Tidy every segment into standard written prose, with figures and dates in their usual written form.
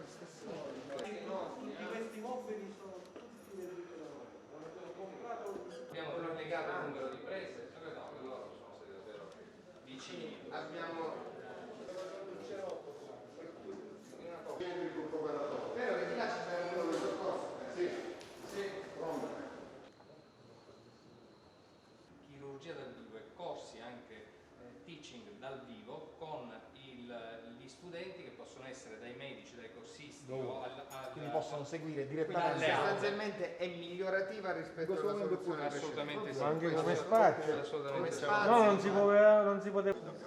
Tutti questi mobili sono tutti del ripianamento. Abbiamo triplicato il numero di prese, no, loro sono stati davvero vicini. Abbiamo il gruppo operatore. vero che di là ci sarà uno del soccorso? Sì, Sì. pronto. Chirurgia dal vivo e corsi anche teaching dal vivo con gli studenti che possono essere dai medici, dai corsisti quindi possono seguire direttamente. Sostanzialmente è migliorativa rispetto alla soluzione assolutamente sì. Ma anche come spazio. Assolutamente sì. No, non si poteva.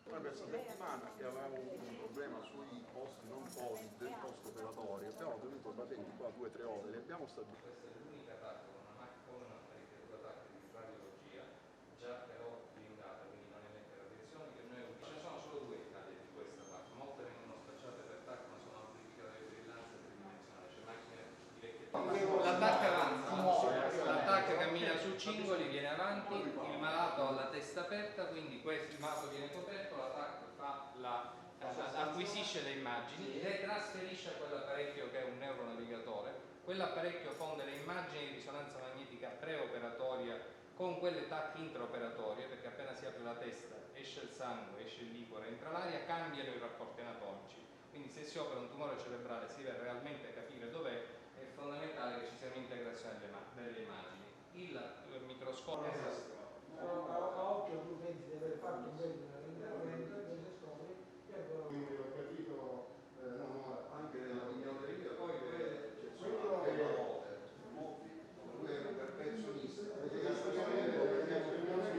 Noi per questa settimana che avevamo un problema sui posti non Covid del post operatorio, abbiamo tenuto patenti qua 2 o 3 ore, li abbiamo stabiliti. Questa è l'unica TAC con una TAC di radiologia già però blindata, quindi non emette radiazioni, che noi ce ne sono solo 2 in Italia di questa TAC, molte vengono spacciate per TAC ma sono amplificate di brillanza tridimensionale, cioè macchine di vecchie TAC. La TAC avanza, la TAC cammina su cingoli, viene avanti, il malato ha la testa aperta, quindi il malato viene coperto, la TAC acquisisce le immagini, le trasferisce a quell'apparecchio che è un neuronavigatore, quell'apparecchio fonde le immagini di risonanza magnetica preoperatoria con quelle TAC intraoperatorie, perché appena si apre la testa esce il sangue, esce il liquore, entra l'aria, cambiano i rapporti anatomici. Quindi se si opera un tumore cerebrale si deve realmente capire dov'è, è fondamentale che ci sia un'integrazione delle immagini. Il microscopio a occhio tu pensi di aver fatto un bel